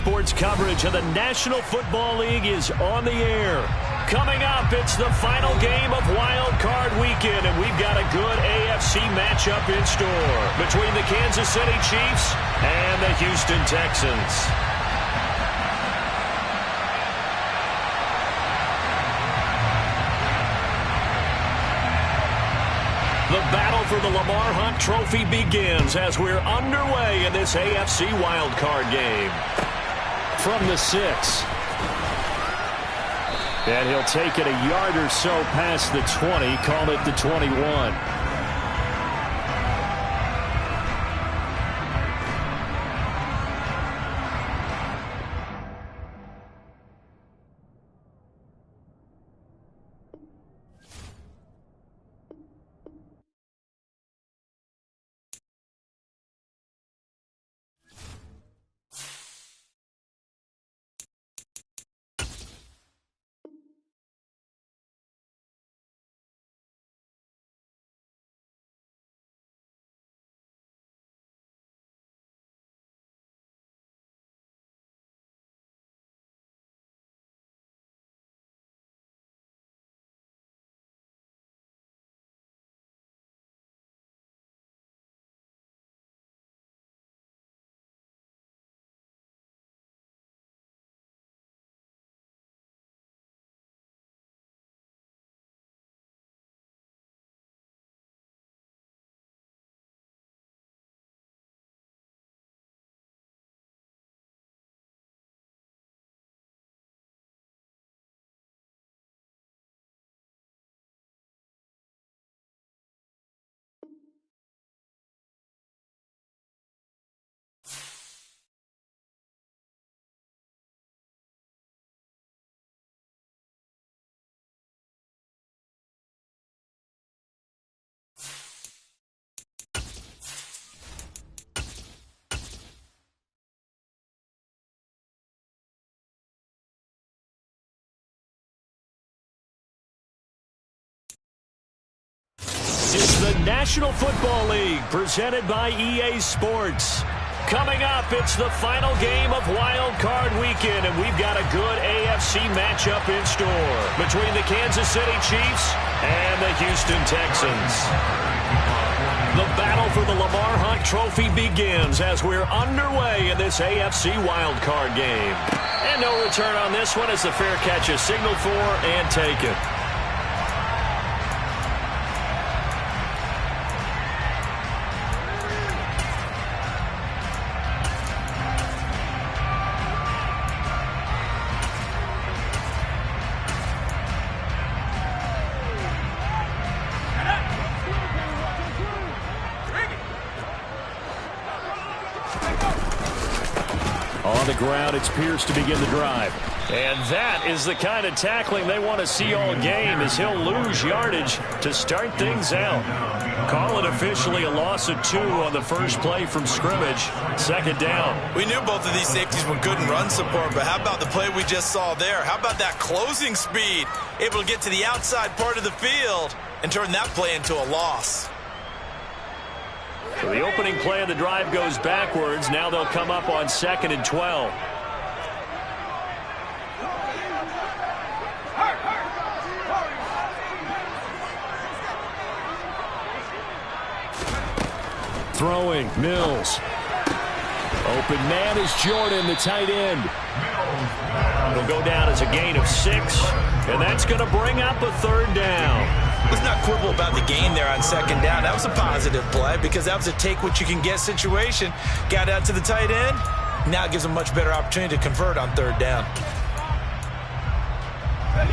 Sports coverage of the National Football League is on the air. Coming up, it's the final game of Wild Card Weekend, and we've got a good AFC matchup in store between the Kansas City Chiefs and the Houston Texans. The battle for the Lamar Hunt Trophy begins as we're underway in this AFC wildcard game. From the 6. And he'll take it a yard or so past the 20, call it the 21. It's the National Football League presented by EA Sports. Coming up, it's the final game of Wild Card Weekend, and we've got a good AFC matchup in store between the Kansas City Chiefs and the Houston Texans. The battle for the Lamar Hunt Trophy begins as we're underway in this AFC wildcard game. And no return on this one as the fair catch is signaled for and taken. On the ground, it's Pierce to begin the drive. And that is the kind of tackling they want to see all game, as he'll lose yardage to start things out. Call it officially a loss of 2 on the first play from scrimmage. Second down. We knew both of these safeties were good in run support, but how about the play we just saw there? How about that closing speed? Able to get to the outside part of the field and turn that play into a loss. So the opening play of the drive goes backwards. Now they'll come up on 2nd and 12. Throwing, Mills. Open man is Jordan, the tight end. It'll go down as a gain of 6, and that's going to bring up a 3rd down. Let's not quibble about the gain there on 2nd down. That was a positive play because that was a take-what-you-can-get situation. Got out to the tight end. Now it gives them a much better opportunity to convert on 3rd down.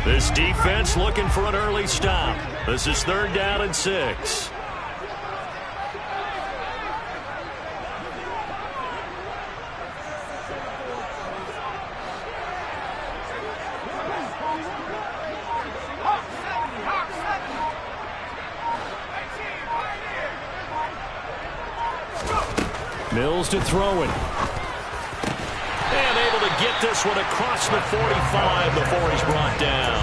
This defense looking for an early stop. This is 3rd down and 6. Mills to throw it. And able to get this one across the 45 before he's brought down.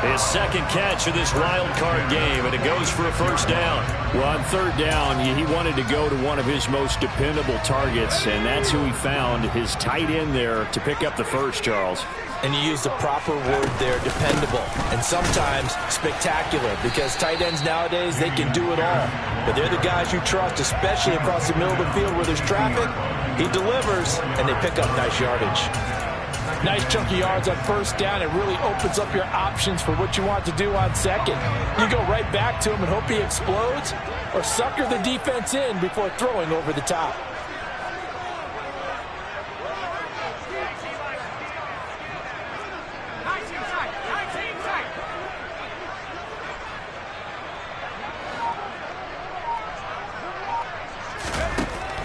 His second catch of this wild card game, and it goes for a first down. Well, on third down, he wanted to go to one of his most dependable targets, and that's who he found, his tight end there, to pick up the first, Charles. And you used the proper word there, dependable, and sometimes spectacular, because tight ends nowadays, they can do it all. But they're the guys you trust, especially across the middle of the field where there's traffic. He delivers, and they pick up nice yardage. Nice chunky yards on first down. It really opens up your options for what you want to do on second. You go right back to him and hope he explodes, or sucker the defense in before throwing over the top.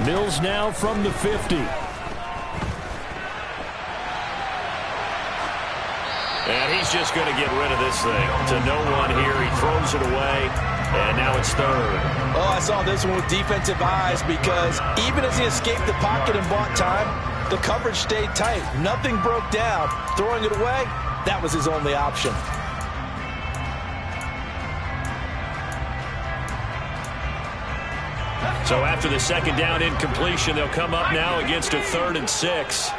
Mills now from the 50. And he's just going to get rid of this thing. To no one here. He throws it away. And now it's third. Oh, I saw this one with defensive eyes, because even as he escaped the pocket and bought time, the coverage stayed tight. Nothing broke down. Throwing it away, that was his only option. So after the second down incompletion, they'll come up now against a 3rd and 6.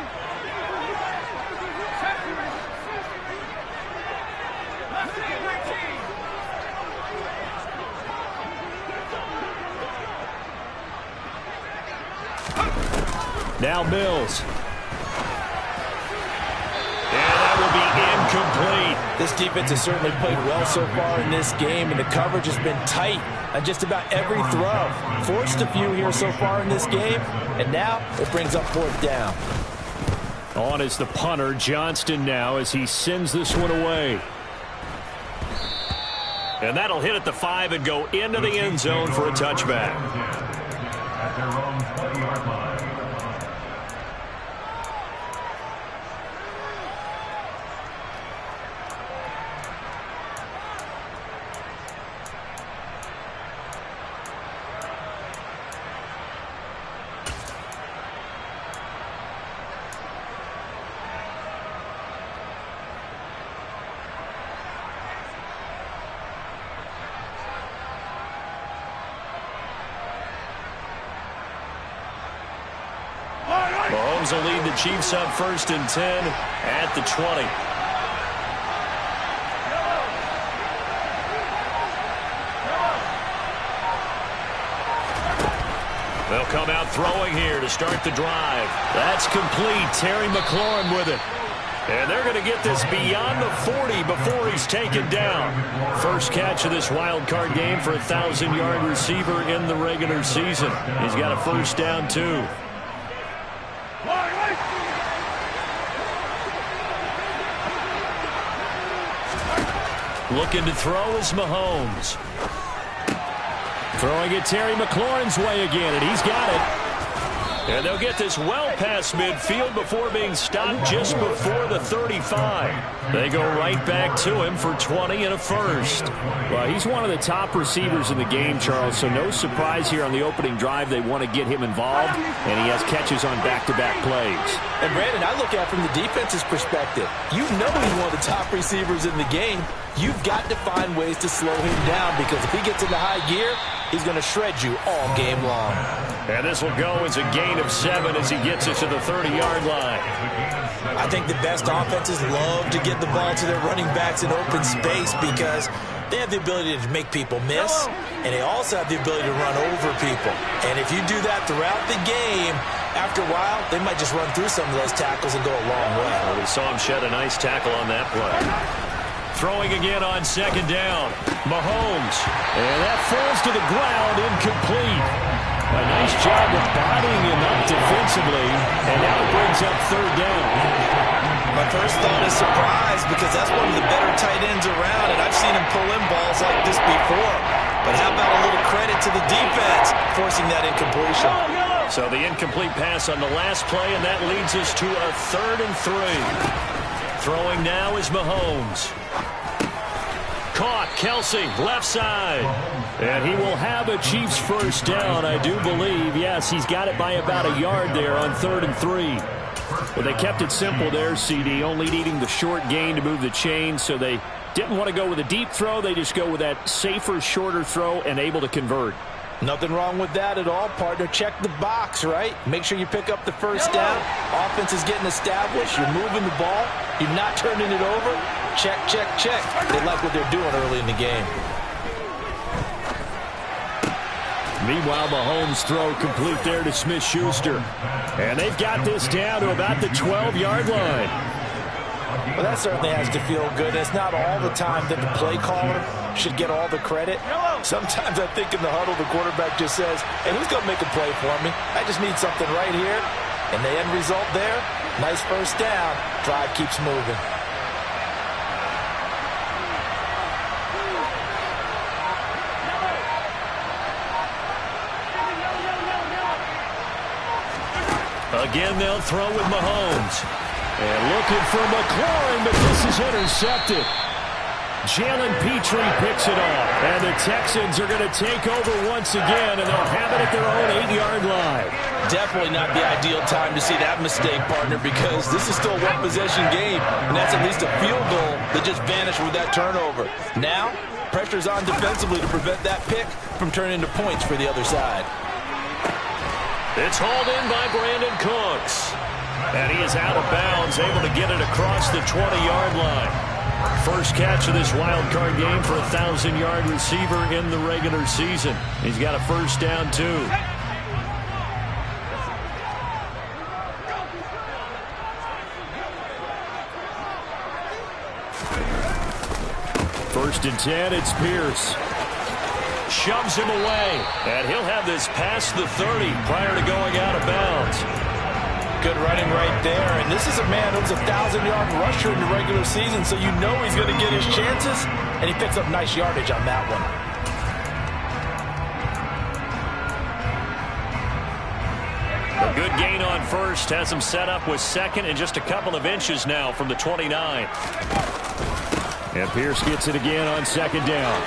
Now Mills. And that will be incomplete. This defense has certainly played well so far in this game, and the coverage has been tight on just about every throw. Forced a few here so far in this game, and now it brings up 4th down. On is the punter, Johnston, now as he sends this one away. And that'll hit at the 5 and go into the end zone for a touchback. At their own 20-yard line. Mahomes will lead the Chiefs up 1st and 10 at the 20. They'll come out throwing here to start the drive. That's complete. Terry McLaurin with it. And they're going to get this beyond the 40 before he's taken down. First catch of this wild card game for a 1,000-yard receiver in the regular season. He's got a first down, too. Looking to throw is Mahomes. Throwing it Terry McLaurin's way again, and he's got it. And they'll get this well past midfield before being stopped just before the 35. They go right back to him for 20 and a first. Well, he's one of the top receivers in the game, Charles, so no surprise here on the opening drive. They want to get him involved, and he has catches on back-to-back plays. And, Brandon, I look at it from the defense's perspective. You know he's one of the top receivers in the game. You've got to find ways to slow him down, because if he gets into high gear, he's going to shred you all game long. And this will go as a gain of 7 as he gets it to the 30-yard line. I think the best offenses love to get the ball to their running backs in open space, because they have the ability to make people miss, and they also have the ability to run over people. And if you do that throughout the game, after a while, they might just run through some of those tackles and go a long way. Well, we saw him shed a nice tackle on that play. Throwing again on second down. Mahomes. And that falls to the ground, incomplete. A nice job of bodying him up defensively, and now it brings up 3rd down. My first thought is surprise, because that's one of the better tight ends around, and I've seen him pull in balls like this before. But how about a little credit to the defense forcing that incompletion? So the incomplete pass on the last play, and that leads us to a 3rd and 3. Throwing now is Mahomes. Caught, Kelsey, left side. And he will have a Chiefs first down, I do believe. Yes, he's got it by about a yard there on 3rd and 3. Well, they kept it simple there, CD, only needing the short gain to move the chain, so they Didn't want to go with a deep throw. They just go with that safer, shorter throw and able to convert. Nothing wrong with that at all, partner. Check the box, right? Make sure you pick up the first down. Offense is getting established. You're moving the ball. You're not turning it over. Check, check, check. They like what they're doing early in the game. Meanwhile, Mahomes' throw complete there to Smith-Schuster. And they've got this down to about the 12-yard line. Well, that certainly has to feel good. It's not all the time that the play caller should get all the credit. Sometimes I think in the huddle, the quarterback just says, hey, who's going to make a play for me? I just need something right here. And the end result there, nice first down. Drive keeps moving. Again, they'll throw with Mahomes. And looking for McLaurin, but this is intercepted. Jalen Petrie picks it off. And the Texans are going to take over once again, and they'll have it at their own 8-yard line. Definitely not the ideal time to see that mistake, partner, because this is still a one-possession game, and that's at least a field goal that just vanished with that turnover. Now, pressure's on defensively to prevent that pick from turning into points for the other side. It's hauled in by Brandon Cooks. And he is out of bounds, able to get it across the 20-yard line. First catch of this wild card game for a 1,000-yard receiver in the regular season. He's got a first down, too. First and 10, it's Pierce. Shoves him away, and he'll have this past the 30 prior to going out of bounds. Good running right there, and this is a man who's a 1,000-yard rusher in the regular season, so you know he's going to get his chances, and he picks up nice yardage on that one. A good gain on first has him set up with second and just a couple of inches now from the 29. And Pierce gets it again on second down.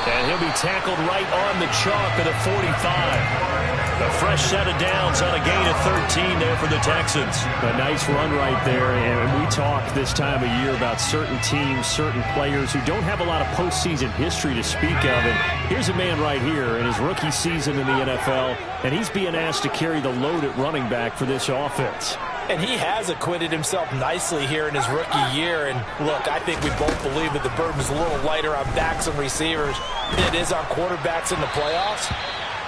And he'll be tackled right on the chalk of the 45. A fresh set of downs on a gain of 13 there for the Texans. A nice run right there. And we talk this time of year about certain teams, certain players who don't have a lot of postseason history to speak of. And here's a man right here in his rookie season in the NFL, and he's being asked to carry the load at running back for this offense. And he has acquitted himself nicely here in his rookie year. And look, I think we both believe that the burden is a little lighter on backs and receivers than it is on quarterbacks in the playoffs.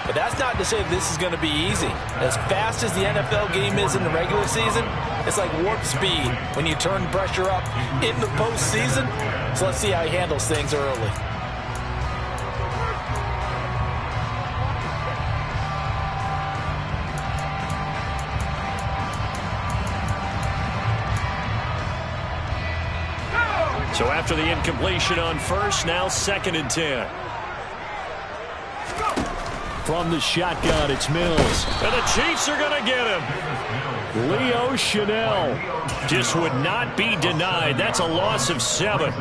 But that's not to say this is going to be easy. As fast as the NFL game is in the regular season, it's like warp speed when you turn pressure up in the postseason. So let's see how he handles things early. So after the incompletion on first, now second and 10. From the shotgun, it's Mills. And the Chiefs are going to get him. Leo Chanel just would not be denied. That's a loss of 7.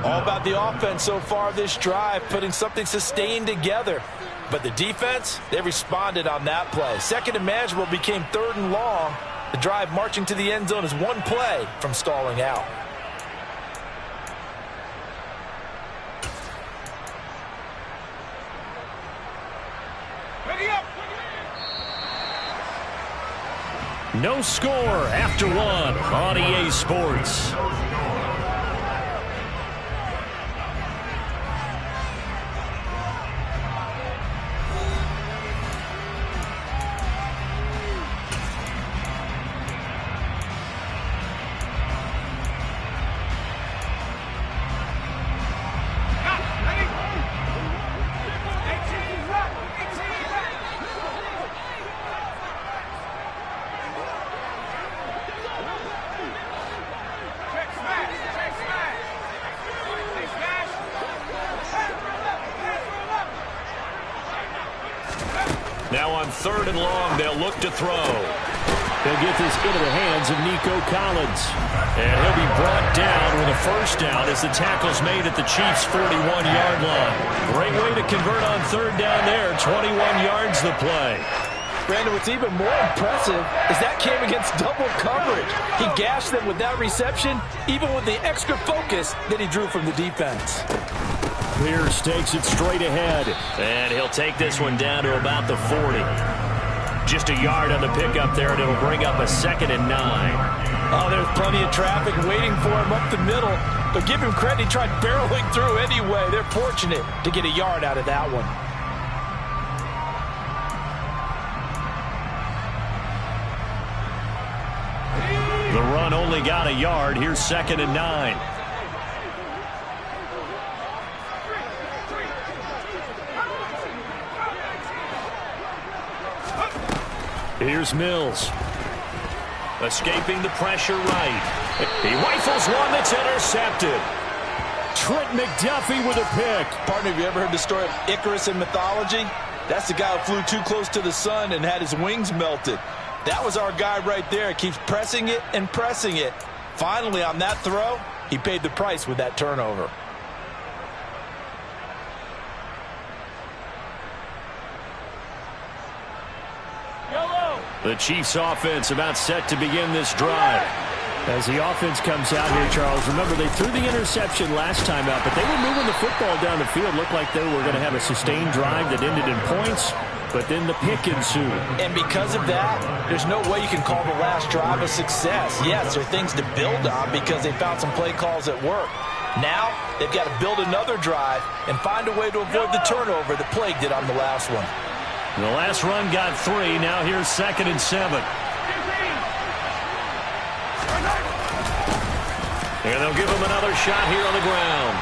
All about the offense so far this drive, putting something sustained together. But the defense, they responded on that play. Second and manageable became third and long. The drive marching to the end zone is one play from stalling out. No score after one on EA Sports. Now on third and long, they'll look to throw. They'll get this into the hands of Nico Collins. And he'll be brought down with a first down as the tackle's made at the Chiefs' 41-yard line. Great way to convert on third down there. 21 yards the play. Brandon, what's even more impressive is that came against double coverage. He gashed them with that reception, even with the extra focus that he drew from the defense. Pierce takes it straight ahead. And he'll take this one down to about the 40. Just a yard on the pickup there, and it'll bring up a 2nd and 9. Oh, there's plenty of traffic waiting for him up the middle. But give him credit, he tried barreling through anyway. They're fortunate to get a yard out of that one. The run only got a yard. Here's 2nd and 9. Here's Mills. Escaping the pressure right. He rifles one that's intercepted. Trent McDuffie with a pick. Partner, have you ever heard the story of Icarus in mythology? That's the guy who flew too close to the sun and had his wings melted. That was our guy right there. He keeps pressing it and pressing it. Finally, on that throw, he paid the price with that turnover. The Chiefs offense about set to begin this drive. As the offense comes out here, Charles, remember they threw the interception last time out, but they were moving the football down the field. Looked like they were going to have a sustained drive that ended in points, but then the pick ensued. And because of that, there's no way you can call the last drive a success. Yes, there are things to build on because they found some play calls that work. Now, they've got to build another drive and find a way to avoid the turnover that plagued it on the last one. The last run got 3. Now here's 2nd and 7. And they'll give him another shot here on the ground.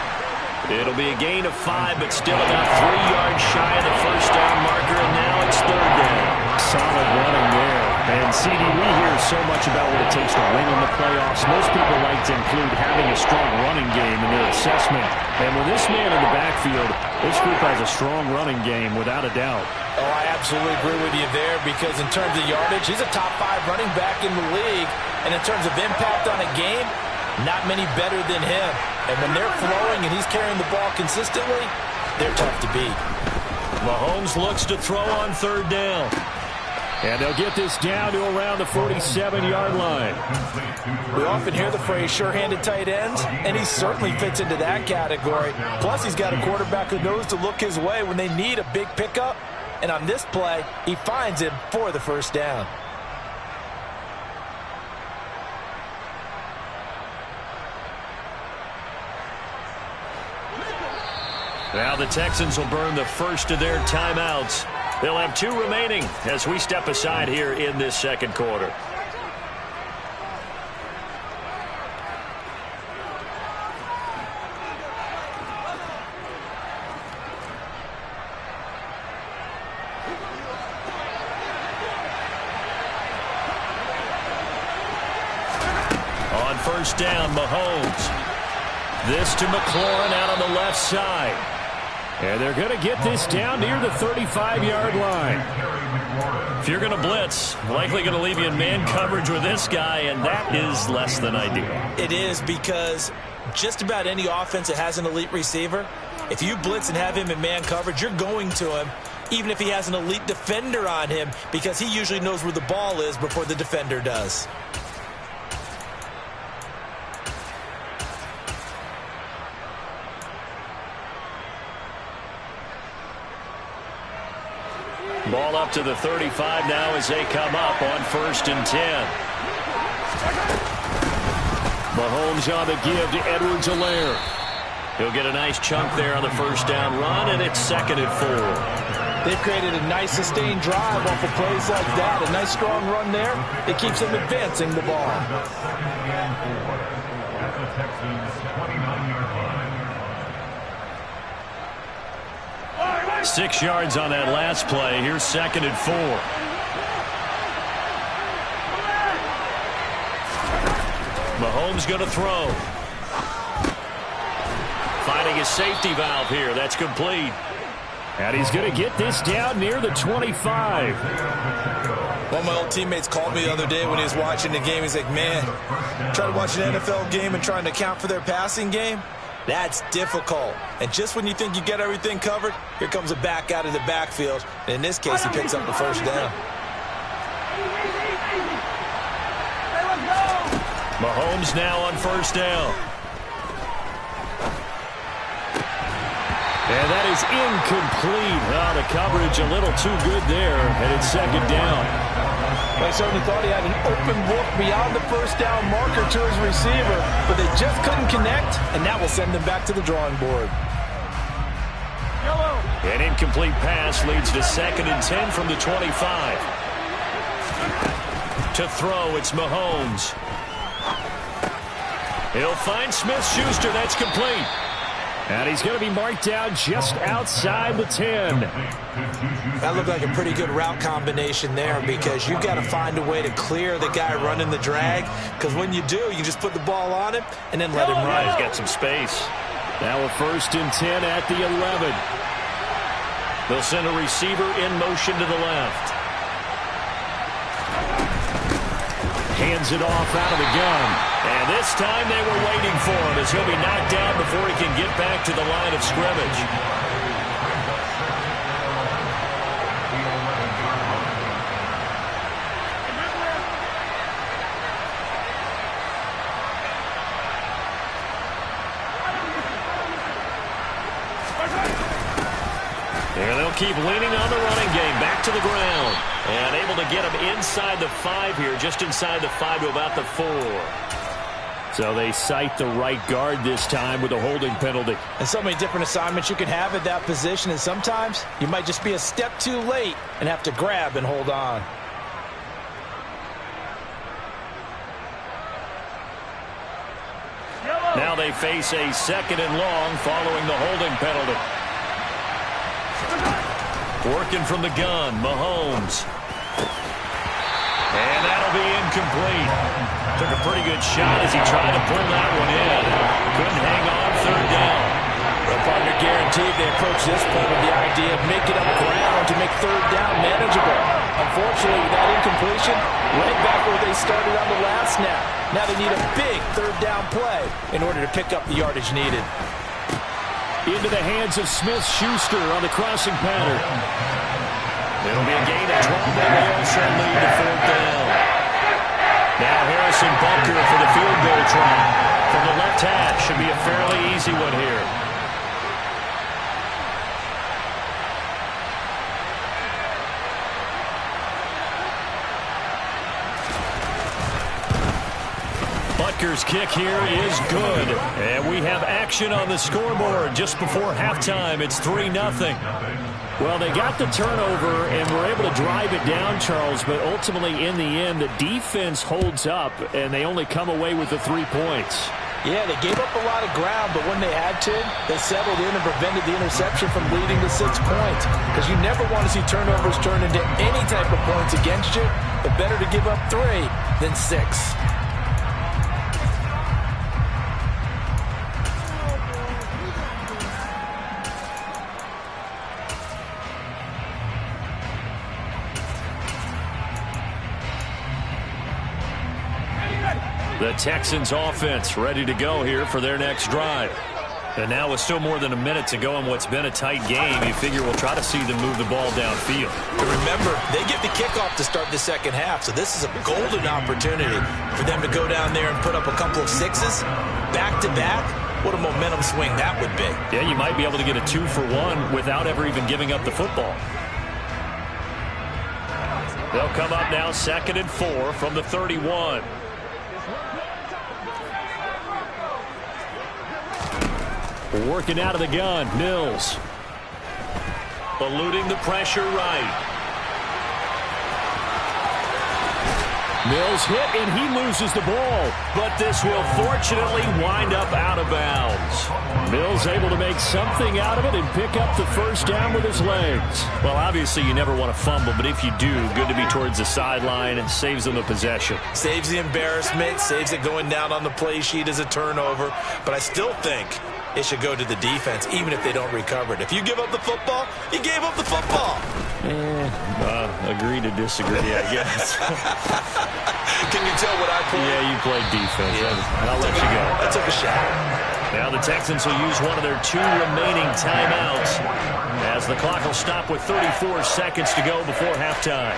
It'll be a gain of 5, but still about 3 yards shy of the first down marker, and now it's 3rd down. Solid running there. And, CD, we hear so much about what it takes to win in the playoffs. Most people like to include having a strong running game in their assessment. And with this man in the backfield, this group has a strong running game, without a doubt. Oh, I absolutely agree with you there because in terms of yardage, he's a top 5 running back in the league. And in terms of impact on a game, not many better than him. And when they're flowing and he's carrying the ball consistently, they're tough to beat. Mahomes looks to throw on 3rd down. And they'll get this down to around the 47-yard line. We often hear the phrase sure-handed tight ends, and he certainly fits into that category. Plus, he's got a quarterback who knows to look his way when they need a big pickup. And on this play, he finds him for the 1st down. Now the Texans will burn the first of their timeouts. They'll have 2 remaining as we step aside here in this 2nd quarter. On 1st down, Mahomes. This to McLaurin out on the left side. And they're going to get this down near the 35-yard line. If you're going to blitz, likely going to leave you in man coverage with this guy, and that is less than ideal. It is because just about any offense that has an elite receiver, if you blitz and have him in man coverage, you're going to him, even if he has an elite defender on him, because he usually knows where the ball is before the defender does. Ball up to the 35 now as they come up on 1st and 10. Mahomes on the give to Edwards-Helaire. He'll get a nice chunk there on the 1st down run, and it's 2nd and 4. They've created a nice sustained drive off of plays like that. A nice strong run there. It keeps them advancing the ball. At the Texans' 29-yard line. 6 yards on that last play. Here's 2nd and 4. Mahomes going to throw. Finding his safety valve here. That's complete. And he's going to get this down near the 25. One of my old teammates called me the other day when he was watching the game. He's like, man, trying to watch an NFL game and trying to account for their passing game? That's difficult. And just when you think you get everything covered, here comes a back out of the backfield. And in this case, he picks up the 1st down. Mahomes now on first down. And that is incomplete. Oh, the coverage a little too good there, and it's second down. I certainly thought he had an open look beyond the first down marker to his receiver, but they just couldn't connect, and that will send them back to the drawing board. An incomplete pass leads to 2nd and 10 from the 25. To throw, it's Mahomes. He'll find Smith-Schuster. That's complete. And he's going to be marked down just outside the 10. That looked like a pretty good route combination there because you've got to find a way to clear the guy running the drag, because when you do, you just put the ball on him and then let him run. He's got some space. Now a 1st and 10 at the 11. They'll send a receiver in motion to the left. Hands it off out of the gun. And this time they were waiting for him as he'll be knocked down before he can get back to the line of scrimmage. There they'll keep leaning on the running game. Back to the ground. And able to get him inside the 5 here, just inside the 5 to about the 4. So they cite the right guard this time with a holding penalty. And so many different assignments you can have at that position, and sometimes you might just be a step too late and have to grab and hold on. Now they face a 2nd and long following the holding penalty. Working from the gun, Mahomes. And that'll be incomplete. Took a pretty good shot as he tried to pull that one in. Couldn't hang on 3rd down. Well, partner, guaranteed they approach this point with the idea of making up ground to make 3rd down manageable. Unfortunately, with that incompletion, right back where they started on the last snap. Now they need a big 3rd down play in order to pick up the yardage needed. Into the hands of Smith-Schuster on the crossing pattern. It'll be a gain of 12, and they also lead to 4th down. Now Harrison Butker for the field goal try. From the left hash, should be a fairly easy one here. Butker's kick here is good. And we have action on the scoreboard just before halftime. It's 3-0. Well, they got the turnover and were able to drive it down, Charles, but ultimately in the end, the defense holds up, and they only come away with the 3 points. Yeah, they gave up a lot of ground, but when they had to, they settled in and prevented the interception from leading to 6 points. Because you never want to see turnovers turn into any type of points against you, but better to give up 3 than 6. The Texans offense ready to go here for their next drive. And now with still more than a minute to go in what's been a tight game, you figure we'll try to see them move the ball downfield. But remember, they get the kickoff to start the second half, so this is a golden opportunity for them to go down there and put up a couple of 6s back-to-back. What a momentum swing that would be. Yeah, you might be able to get a 2-for-1 without ever even giving up the football. They'll come up now 2nd and 4 from the 31. Working out of the gun, Mills. Eluding the pressure right. Mills hit, and he loses the ball. But this will fortunately wind up out of bounds. Mills able to make something out of it and pick up the 1st down with his legs. Well, obviously you never want to fumble, but if you do, good to be towards the sideline and saves them the possession. Saves the embarrassment, saves it going down on the play sheet as a turnover. But I still think it should go to the defense, even if they don't recover it. If you give up the football, you gave up the football. Agree to disagree, I guess. Can you tell what I played? Yeah, you played defense. Yeah. I'll let you go. I took a shot. Now the Texans will use one of their 2 remaining timeouts as the clock will stop with 34 seconds to go before halftime.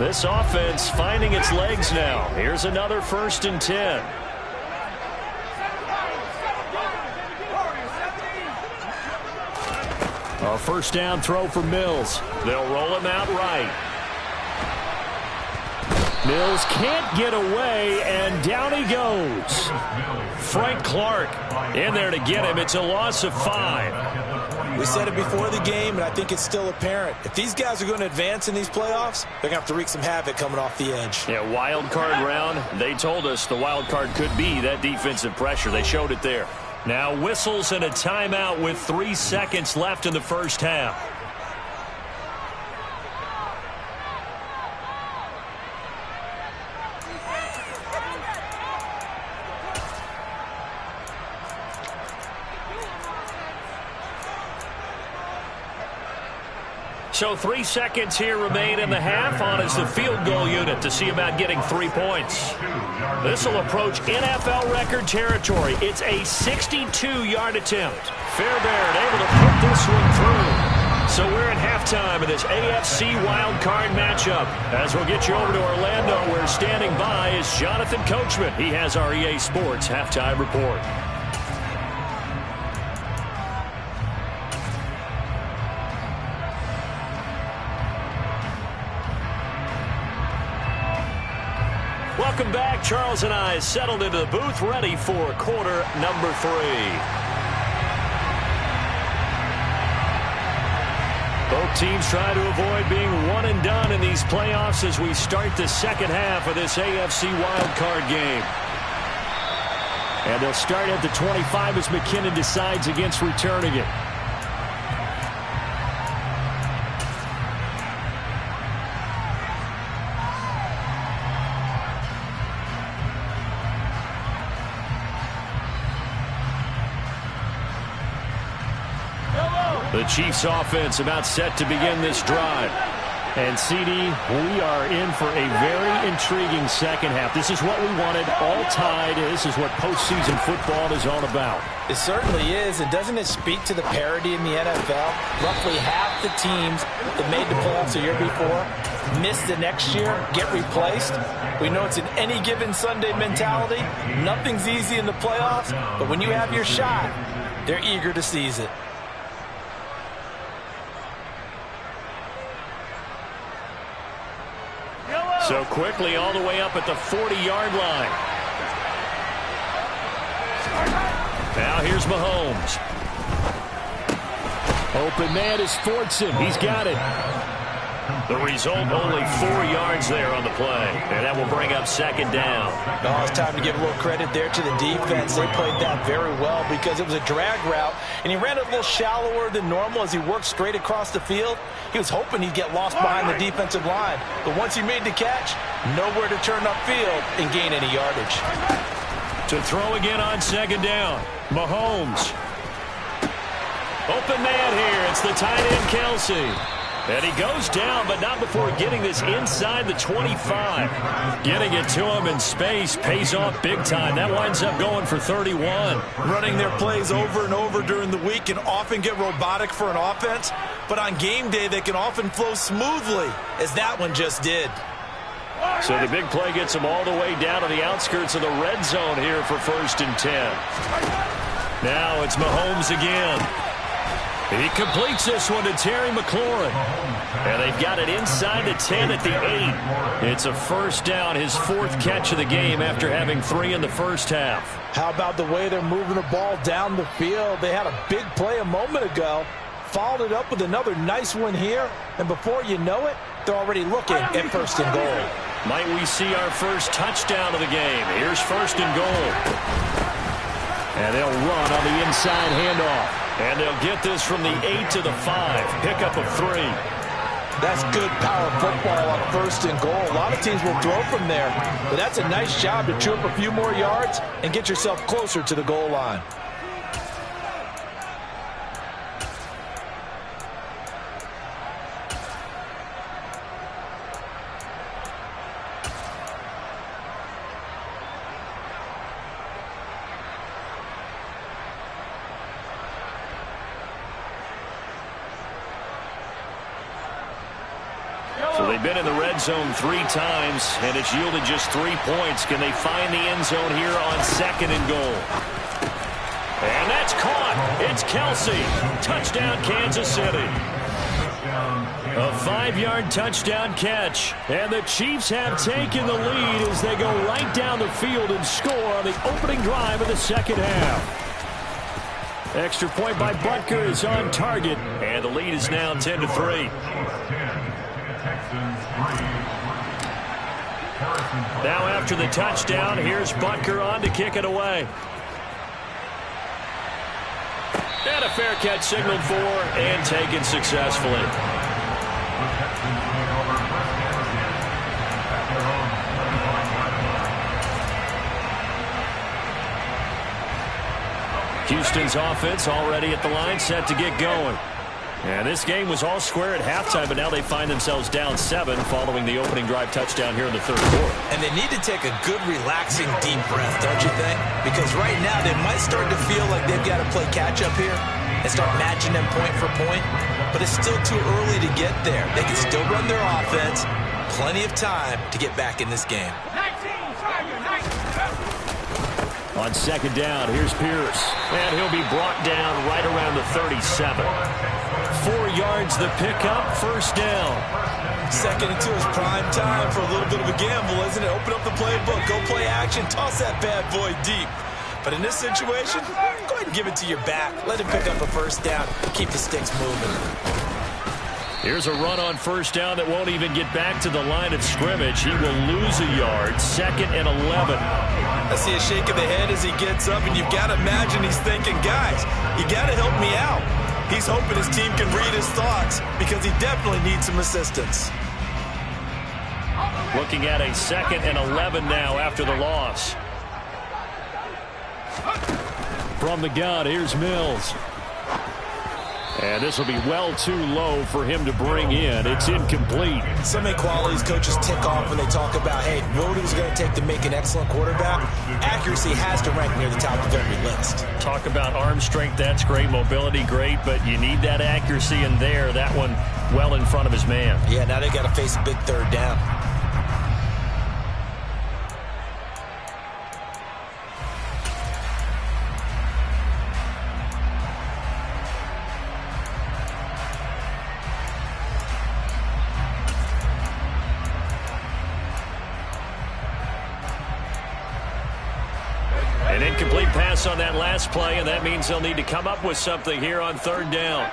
This offense finding its legs now. Here's another 1st and 10. A 1st down throw for Mills. They'll roll him out right. Mills can't get away, and down he goes. Frank Clark in there to get him. It's a loss of 5. We said it before the game, and I think it's still apparent. If these guys are going to advance in these playoffs, they're going to have to wreak some havoc coming off the edge. Yeah, wild card round. They told us the wild card could be that defensive pressure. They showed it there. Now whistles and a timeout with 3 seconds left in the 1st half. So 3 seconds here remain in the half. On is the field goal unit to see about getting 3 points. This will approach NFL record territory. It's a 62-yard attempt. Fairbairn able to put this one through. So we're at halftime of this AFC wild card matchup. As we'll get you over to Orlando, where standing by is Jonathan Coachman. He has our EA Sports halftime report. Welcome back. Charles and I settled into the booth, ready for quarter number 3. Both teams try to avoid being one and done in these playoffs as we start the second half of this AFC wildcard game. And they'll start at the 25 as McKinnon decides against returning it. The Chiefs offense about set to begin this drive. And CD, we are in for a very intriguing second half. This is what we wanted, all tied. This is what postseason football is all about. It certainly is. And doesn't it speak to the parity in the NFL? Roughly half the teams that made the playoffs a year before miss the next year, get replaced. We know it's an any given Sunday mentality. Nothing's easy in the playoffs, but when you have your shot, they're eager to seize it. So quickly all the way up at the 40-yard line. Now here's Mahomes. Open man is Fortson. He's got it. The result, only 4 yards there on the play. And that will bring up 2nd down. No, it's time to give a little credit there to the defense. They played that very well because it was a drag route, and he ran it a little shallower than normal as he worked straight across the field. He was hoping he'd get lost behind the defensive line. But once he made the catch, nowhere to turn upfield and gain any yardage. To throw again on 2nd down. Mahomes. Open man here. It's the tight end, Kelsey. And he goes down, but not before getting this inside the 25. Getting it to him in space pays off big time. That winds up going for 31. Running their plays over and over during the week can often get robotic for an offense, but on game day they can often flow smoothly, as that one just did. So the big play gets him all the way down to the outskirts of the red zone here for 1st and 10. Now it's Mahomes again. He completes this one to Terry McLaurin. And they've got it inside the 10 at the 8. It's a 1st down, his 4th catch of the game after having 3 in the 1st half. How about the way they're moving the ball down the field? They had a big play a moment ago, followed it up with another nice one here, and before you know it, they're already looking at 1st and goal. Might we see our first touchdown of the game? Here's 1st and goal. And they'll run on the inside handoff. And they'll get this from the 8 to the 5. Pickup of 3. That's good power football on 1st and goal. A lot of teams will throw from there, but that's a nice job to chew up a few more yards and get yourself closer to the goal line. been in the red zone 3 times, and it's yielded just 3 points. Can they find the end zone here on 2nd and goal? And that's caught. It's Kelsey. Touchdown, Kansas City. A 5-yard touchdown catch. And the Chiefs have taken the lead as they go right down the field and score on the opening drive of the second half. Extra point by Butker is on target, and the lead is now 10-3. Now after the touchdown, here's Butker on to kick it away. And a fair catch signaled for and taken successfully. Houston's offense already at the line, set to get going. And this game was all square at halftime, but now they find themselves down 7 following the opening drive touchdown here in the third quarter. And they need to take a good, relaxing, deep breath, don't you think? Because right now they might start to feel like they've got to play catch-up here and start matching them point for point. But it's still too early to get there. They can still run their offense. Plenty of time to get back in this game. On 2nd down, here's Pierce. And he'll be brought down right around the 37. 4 yards the pickup, 1st down. 2nd and 2 is prime time for a little bit of a gamble, isn't it? Open up the playbook, go play action, toss that bad boy deep. But in this situation, go ahead and give it to your back. Let him pick up a 1st down. Keep the sticks moving. Here's a run on 1st down that won't even get back to the line of scrimmage. He will lose a yard. 2nd and 11. I see a shake of the head as he gets up, and you've got to imagine he's thinking, guys, you got to help me out. He's hoping his team can read his thoughts because he definitely needs some assistance. Looking at a 2nd and 11 now after the loss. From the gun, here's Mills. And this will be well too low for him to bring in. It's incomplete. So many qualities coaches tick off when they talk about, hey, what is it going to take to make an excellent quarterback? Accuracy has to rank near the top of every list. Talk about arm strength, that's great. Mobility, great. But you need that accuracy in there. That one well in front of his man. Yeah, now they got to face a big 3rd down. An incomplete pass on that last play, and that means they'll need to come up with something here on 3rd down.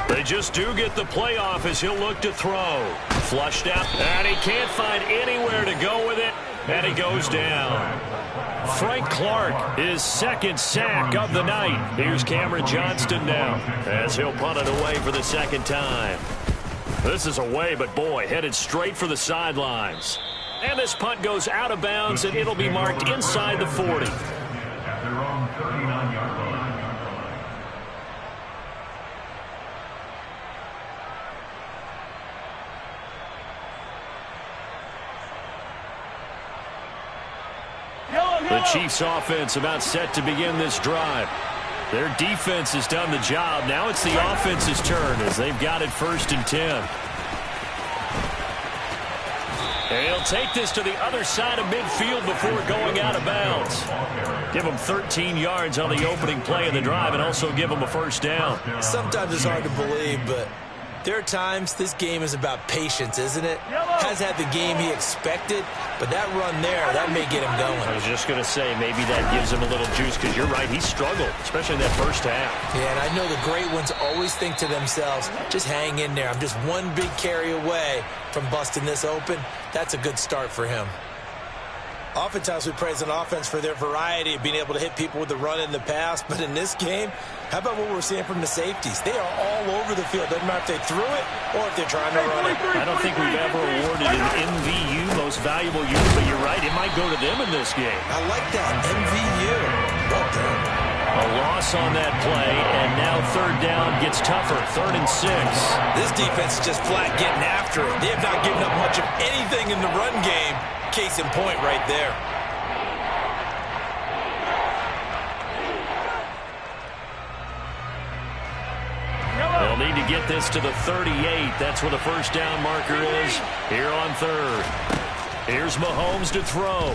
They just do get the play off as he'll look to throw. Flushed out, and he can't find anywhere to go with it, and he goes down. Frank Clark, his 2nd sack of the night. Here's Cameron Johnston now as he'll punt it away for the 2nd time. This is away, but boy, headed straight for the sidelines. And this punt goes out of bounds, and it'll be marked inside the 40. At their own 39-yard line. The Chiefs offense about set to begin this drive. Their defense has done the job. Now it's the offense's turn as they've got it 1st and 10. And he'll take this to the other side of midfield before going out of bounds. Give him 13 yards on the opening play of the drive and also give him a 1st down. Sometimes it's hard to believe, but there are times this game is about patience, isn't it? Has had the game he expected, but that run there, that may get him going. I was just going to say, maybe that gives him a little juice because you're right, he struggled, especially in that 1st half. Yeah, and I know the great ones always think to themselves, just hang in there. I'm just one big carry away from busting this open. That's a good start for him. Oftentimes we praise an offense for their variety of being able to hit people with the run in the pass, but in this game, how about what we're seeing from the safeties? They are all over the field. Doesn't matter if they threw it or if they're trying to run it. I don't think we've ever awarded an MVU, most valuable unit, but you're right, it might go to them in this game. I like that, MVU. Well done. A loss on that play, and now 3rd down gets tougher, 3rd and 6. This defense is just flat getting after it. They have not given up much of anything in the run game. Case in point right there. need to get this to the 38. That's where the first down marker is here on third. Here's Mahomes to throw.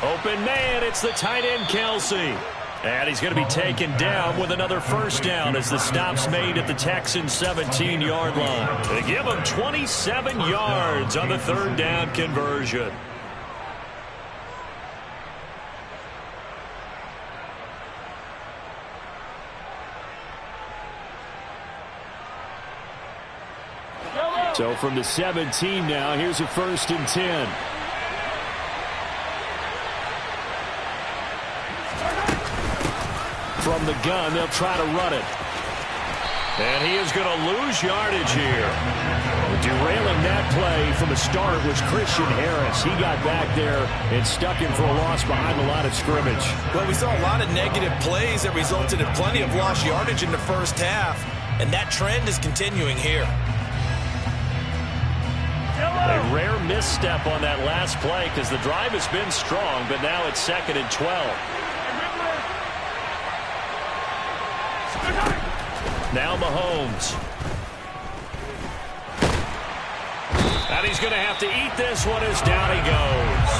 Open man, it's the tight end Kelsey. And he's going to be taken down with another first down as the stop's made at the Texans' 17-yard line. They give him 27 yards on the third down conversion. So from the 17 now, here's a 1st and 10. From the gun, they'll try to run it. And he is going to lose yardage here. Derailing that play from the start was Christian Harris. He got back there and stuck him for a loss behind the line of scrimmage. Well, we saw a lot of negative plays that resulted in plenty of lost yardage in the first half, and that trend is continuing here. A rare misstep on that last play because the drive has been strong, but now it's 2nd and 12. Now Mahomes. And he's going to have to eat this one as down he goes.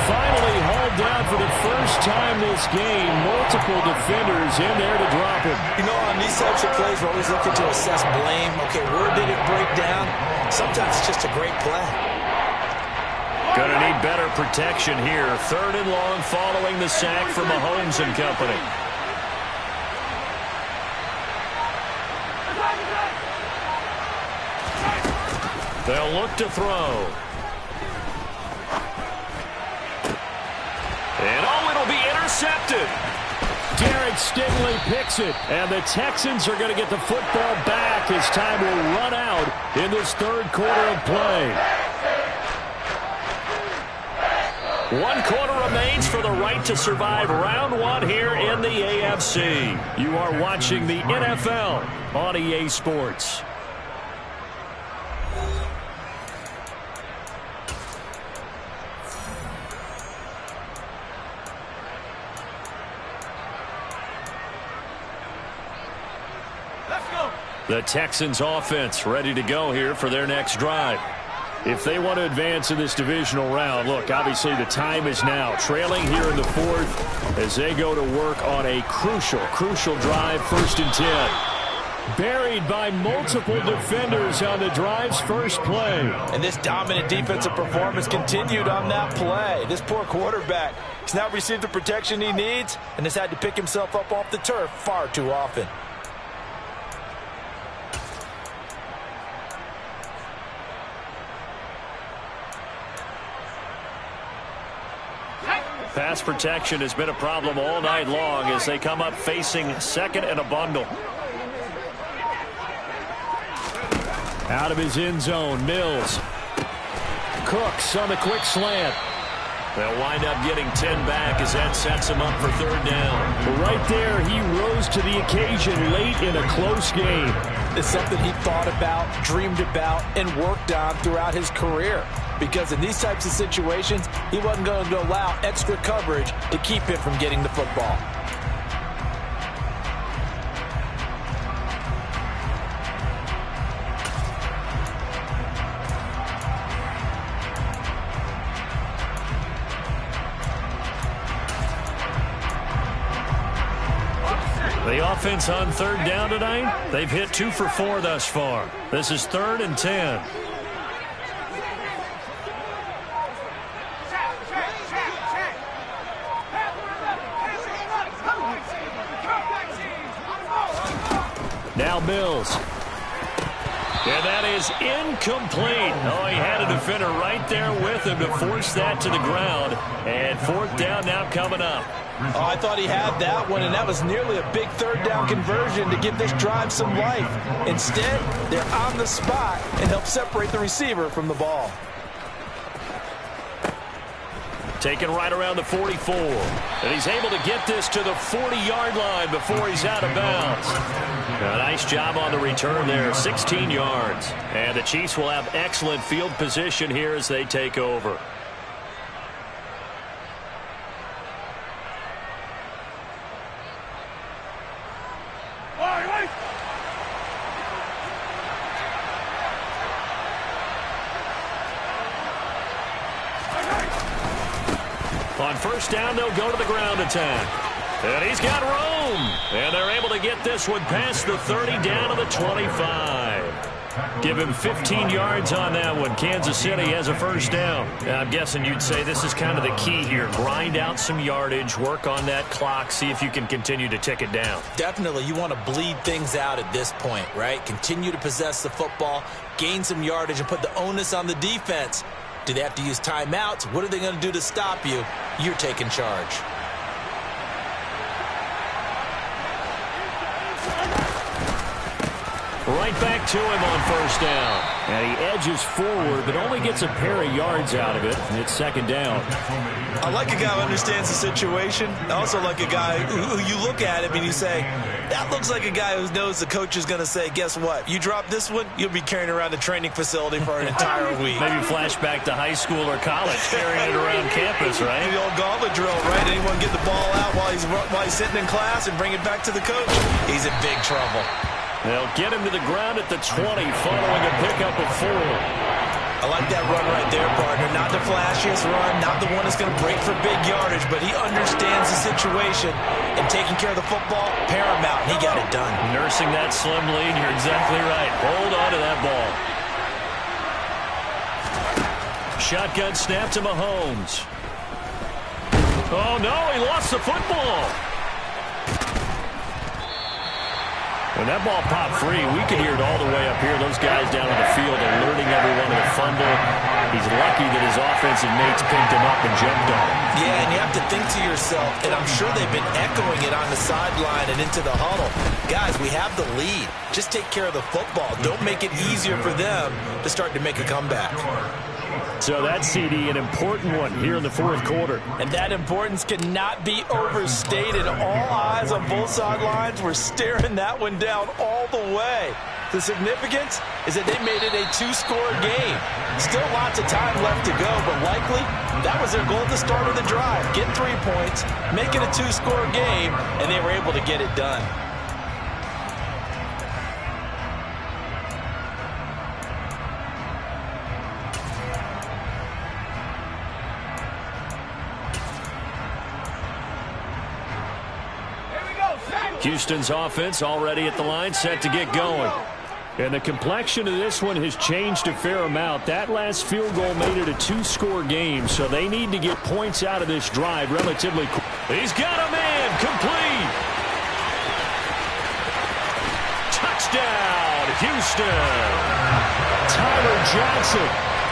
Finally hauled down for the first time this game. Multiple defenders in there to drop him. You know, on these types of plays, we're always looking to assess blame. Okay, where did it break down? Sometimes it's just a great play. Going to need better protection here. 3rd and long following the sack from Mahomes and company. They'll look to throw. And it'll be intercepted. Garrett Stingley picks it, and the Texans are going to get the football back as time will run out in this 3rd quarter of play. 1 quarter remains for the right to survive round 1 here in the AFC. You are watching the NFL on EA Sports. The Texans offense ready to go here for their next drive. If they want to advance in this divisional round, look, obviously the time is now. Trailing here in the 4th as they go to work on a crucial drive, 1st and 10. Buried by multiple defenders on the drive's first play. And this dominant defensive performance continued on that play. This poor quarterback has not received the protection he needs and has had to pick himself up off the turf far too often. Pass protection has been a problem all night long as they come up facing 2nd and a bundle. Out of his end zone, Mills. Cooks on the quick slant. They'll wind up getting 10 back as that sets him up for 3rd down. Right there, he rose to the occasion late in a close game. It's something he thought about, dreamed about, and worked on throughout his career. Because in these types of situations, he wasn't going to allow extra coverage to keep him from getting the football. The offense on 3rd down tonight, they've hit 2 for 4 thus far. This is 3rd and 10. Now Mills. And that is incomplete. Oh, he had a defender right there with him to force that to the ground. And 4th down now coming up. Oh, I thought he had that one, and that was nearly a big 3rd down conversion to give this drive some life. Instead, they're on the spot and help separate the receiver from the ball. Taken right around the 44. And he's able to get this to the 40-yard line before he's out of bounds. A nice job on the return there, 16 yards. And the Chiefs will have excellent field position here as they take over. On first down, they'll go to the ground attack. And he's got room. And they're able to get this one past the 30 down to the 25. Give him 15 yards on that one. Kansas City has a first down. I'm guessing you'd say this is kind of the key here. Grind out some yardage, work on that clock, see if you can continue to tick it down. Definitely. You want to bleed things out at this point, right? Continue to possess the football, gain some yardage, and put the onus on the defense. Do they have to use timeouts? What are they going to do to stop you? You're taking charge. Right back to him on first down. And he edges forward, but only gets a pair of yards out of it. And it's second down. I like a guy who understands the situation. I also like a guy who you look at him and you say, that looks like a guy who knows the coach is going to say, guess what? You drop this one, you'll be carrying around the training facility for an entire week. Maybe flashback to high school or college, carrying it around campus, right? The old gauntlet drill, right? Anyone get the ball out while he's sitting in class and bring it back to the coach? He's in big trouble. They'll get him to the ground at the 20 following a pickup of 4. I like that run right there, partner. Not the flashiest run, not the one that's going to break for big yardage, but he understands the situation, and taking care of the football, paramount, and he got it done. Nursing that slim lead, you're exactly right. Hold on to that ball. Shotgun snap to Mahomes. Oh, no, he lost the football. When that ball popped free, we could hear it all the way up here. Those guys down on the field alerting everyone to the fumble. He's lucky that his offensive mates picked him up and jumped on him. Yeah, and you have to think to yourself, and I'm sure they've been echoing it on the sideline and into the huddle. Guys, we have the lead. Just take care of the football. Don't make it easier for them to start to make a comeback. So that CD, an important one here in the fourth quarter. And that importance cannot be overstated. All eyes on both sidelines were staring that one down all the way. The significance is that they made it a two-score game. Still lots of time left to go, but likely that was their goal at the start of the drive. Get 3 points, make it a two-score game, and they were able to get it done. Houston's offense already at the line, set to get going. And the complexion of this one has changed a fair amount. That last field goal made it a two-score game, so they need to get points out of this drive relatively quick. He's got a man, complete. Touchdown, Houston. Tyler Johnson,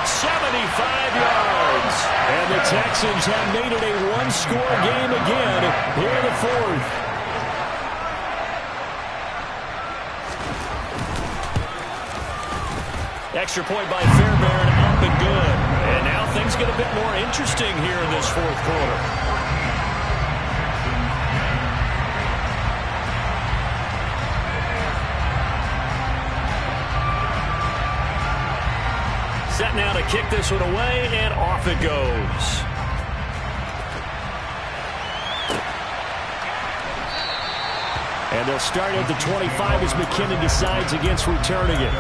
75 yards. And the Texans have made it a one-score game again here in the fourth. Extra point by Fairbairn, up and good. And now things get a bit more interesting here in this fourth quarter. Set now to kick this one away, and off it goes. And they'll start at the 25 as McKinnon decides against returning it.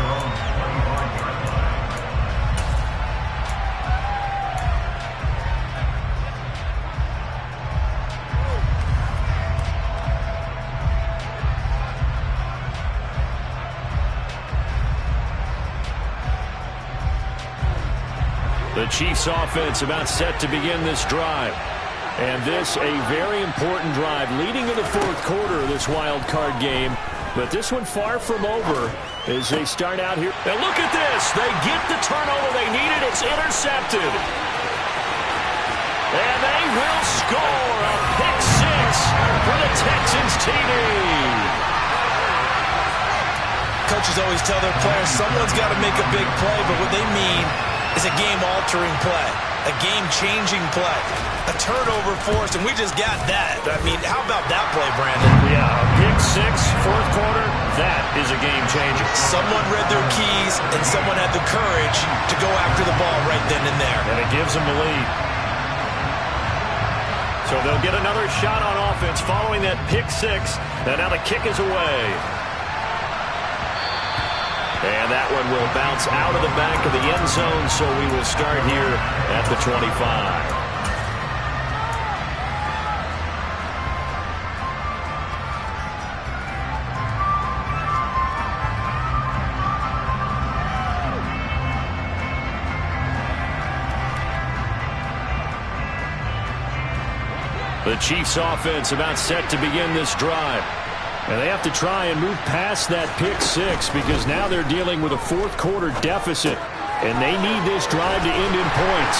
The Chiefs offense about set to begin this drive. And this a very important drive leading in the fourth quarter of this wild card game. But this one far from over as they start out here. And look at this. They get the turnover they needed. It's intercepted. And they will score a pick six for the Texans TD. Coaches always tell their players someone's got to make a big play, but what they mean is a game-altering play, a game-changing play, a turnover force, and we just got that. I mean, how about that play, Brandon? Yeah, a pick six, fourth quarter, that is a game-changer. Someone read their keys, and someone had the courage to go after the ball right then and there. And it gives them the lead. So they'll get another shot on offense following that pick six, and now the kick is away. And that one will bounce out of the back of the end zone, so we will start here at the 25. The Chiefs offense about set to begin this drive. And they have to try and move past that pick six because now they're dealing with a fourth quarter deficit. And they need this drive to end in points.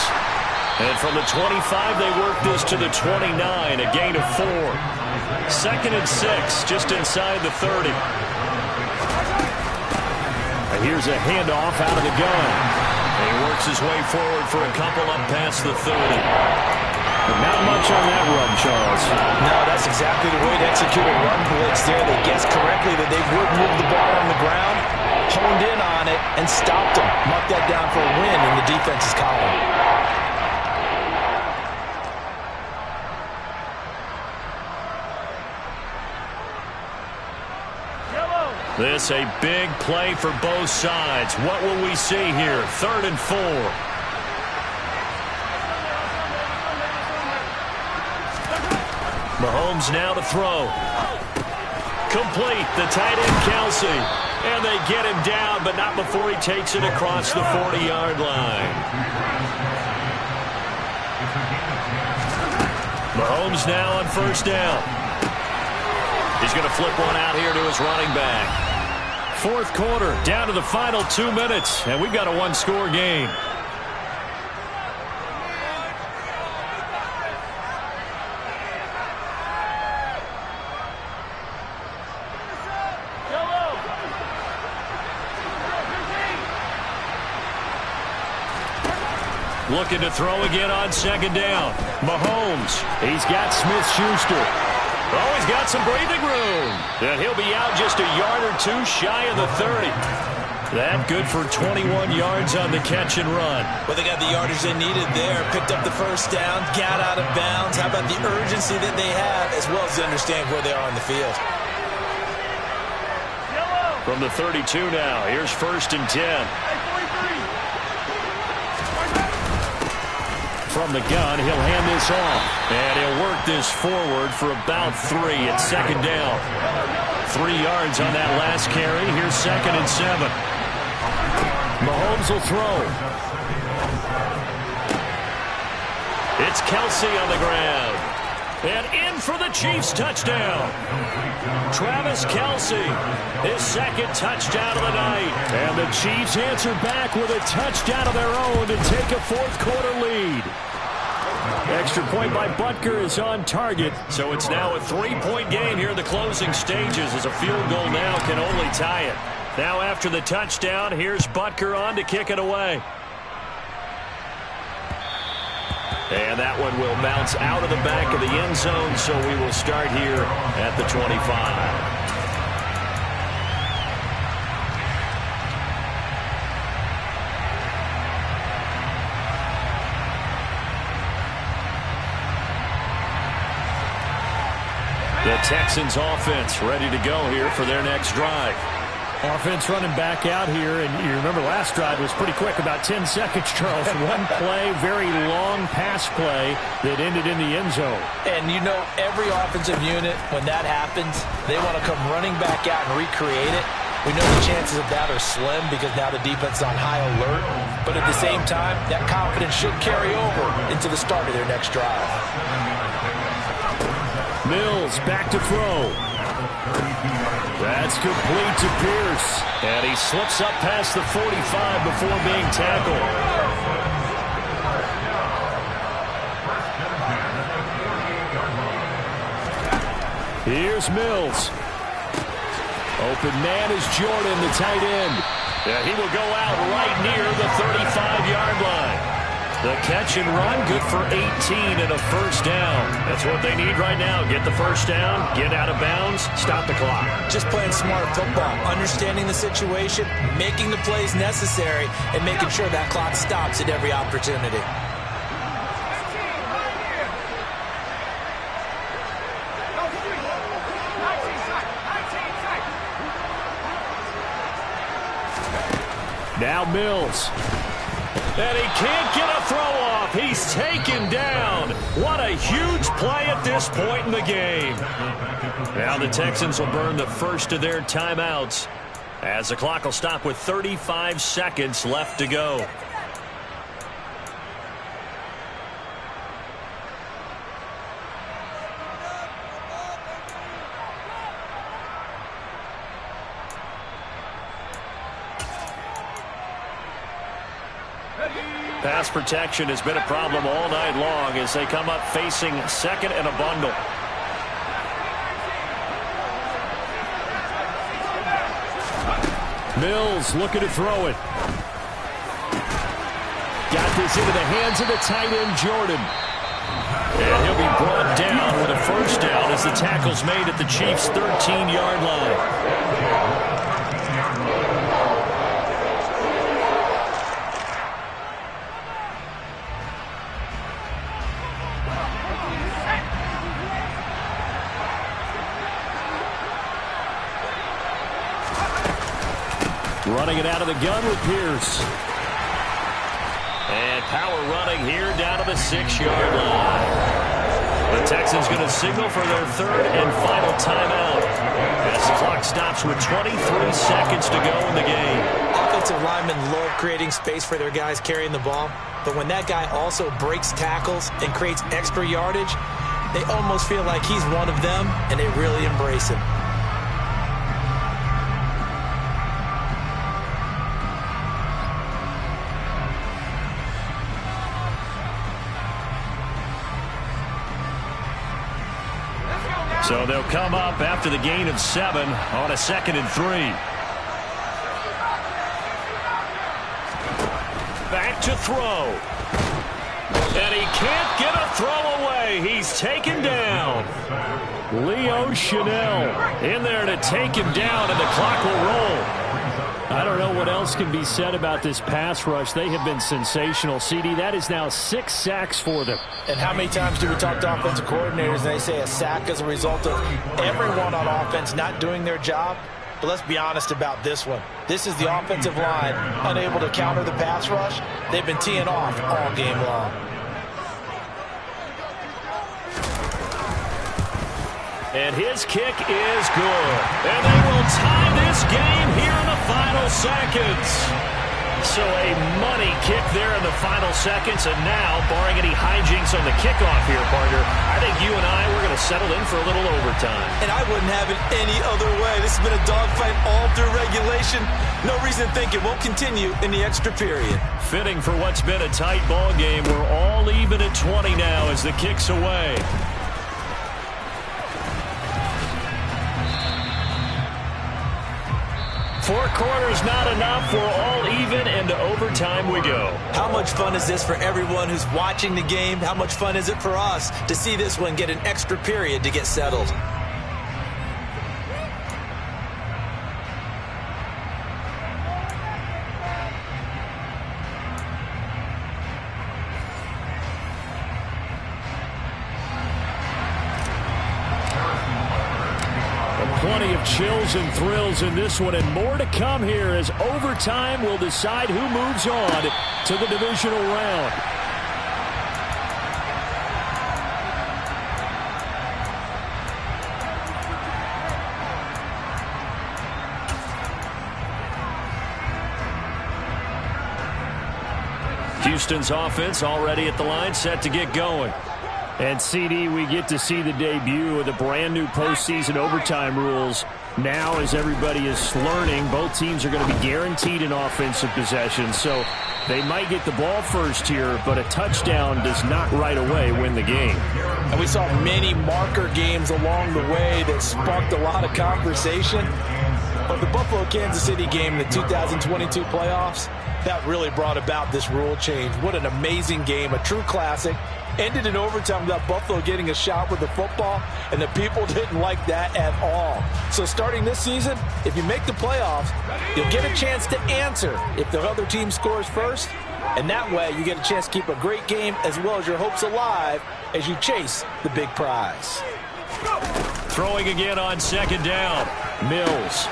And from the 25, they work this to the 29, a gain of 4. 2nd and 6, just inside the 30. And here's a handoff out of the gun. And he works his way forward for a couple up past the 30. But not much on that run, Charles. No, that's exactly the way to execute a run blitz there. They guessed correctly that they would move the ball on the ground, honed in on it, and stopped them. Marked that down for a win in the defense's column. This a big play for both sides. What will we see here? 3rd and 4. Mahomes now to throw. Complete. The tight end, Kelsey. And they get him down, but not before he takes it across the 40-yard line. Mahomes now on 1st down. He's going to flip one out here to his running back. 4th quarter, down to the final 2 minutes, and we've got a one-score game. Looking to throw again on 2nd down. Mahomes. He's got Smith-Schuster. Oh, he's got some breathing room. And he'll be out just a yard or two shy of the 30. That good for 21 yards on the catch and run. Well, they got the yardage they needed there. Picked up the 1st down, got out of bounds. How about the urgency that they have, as well as they understand where they are on the field. From the 32 now, here's 1st and 10. From the gun, he'll hand this off. And he'll work this forward for about 3 at 2nd down. 3 yards on that last carry. Here's 2nd and 7. Mahomes will throw. It's Kelsey on the ground. And in for the Chiefs touchdown. Travis Kelsey, his 2nd touchdown of the night. And the Chiefs answer back with a touchdown of their own to take a 4th quarter lead. Extra point by Butker is on target, so it's now a 3-point game here in the closing stages as a field goal now can only tie it. Now after the touchdown, here's Butker on to kick it away. And that one will bounce out of the back of the end zone, so we will start here at the 25. The Texans offense ready to go here for their next drive. Offense running back out here, and you remember last drive was pretty quick, about 10 seconds, Charles. One play, very long pass play that ended in the end zone. And you know every offensive unit, when that happens, they want to come running back out and recreate it. We know the chances of that are slim because now the defense is on high alert. But at the same time, that confidence should carry over into the start of their next drive. Mills back to throw. That's complete to Pierce. And he slips up past the 45 before being tackled. Here's Mills. Open man is Jordan, the tight end. Yeah, he will go out right near the 35-yard line. The catch and run, good for 18 and a 1st down. That's what they need right now. Get the 1st down, get out of bounds, stop the clock. Just playing smart football, understanding the situation, making the plays necessary, and making sure that clock stops at every opportunity. Now Mills. And he can't get a throw off. He's taken down. What a huge play at this point in the game. Now the Texans will burn the first of their timeouts as the clock will stop with 35 seconds left to go. Pass protection has been a problem all night long as they come up facing second and a bundle. Mills looking to throw it. Got this into the hands of the tight end, Jordan. And he'll be brought down with a first down as the tackle's made at the Chiefs' 13-yard line. Running it out of the gun with Pierce. And power running here down to the 6-yard line. The Texans going to signal for their third and final timeout as the clock stops with 23 seconds to go in the game. Offensive linemen love creating space for their guys carrying the ball, but when that guy also breaks tackles and creates extra yardage, they almost feel like he's one of them, and they really embrace him. So they'll come up after the gain of 7 on a 2nd and 3. Back to throw. And he can't get a throw away. He's taken down. Leo Chanel In there to take him down, and the clock will roll. I don't know what else can be said about this pass rush. They have been sensational. CD, that is now 6 sacks for them. And how many times do we talk to offensive coordinators and they say a sack as a result of everyone on offense not doing their job? But let's be honest about this one. This is the offensive line unable to counter the pass rush. They've been teeing off all game long. And his kick is good. And they will tie this game here in the final seconds. So a money kick there in the final seconds. And now, barring any hijinks on the kickoff here, partner, I think you and I, we're going to settle in for a little overtime. And I wouldn't have it any other way. This has been a dogfight all through regulation. No reason to think it won't continue in the extra period. Fitting for what's been a tight ball game. We're all even at 20 now as the kick's away. Four quarters not enough. We're all even, and to overtime we go. How much fun is this for everyone who's watching the game? How much fun is it for us to see this one get an extra period to get settled? Plenty of chills and thrills in this one, and more to come here as overtime will decide who moves on to the divisional round. Houston's offense already at the line, set to get going. And CD, we get to see the debut of the brand new postseason overtime rules. Now, as everybody is learning, both teams are going to be guaranteed an offensive possession. So they might get the ball first here, but a touchdown does not right away win the game. And we saw many marker games along the way that sparked a lot of conversation. But the Buffalo-Kansas City game, the 2022 playoffs, that really brought about this rule change. What an amazing game, a true classic. Ended in overtime without Buffalo getting a shot with the football, and the people didn't like that at all. So starting this season, if you make the playoffs, you'll get a chance to answer if the other team scores first, and that way you get a chance to keep a great game as well as your hopes alive as you chase the big prize. Throwing again on second down. Mills.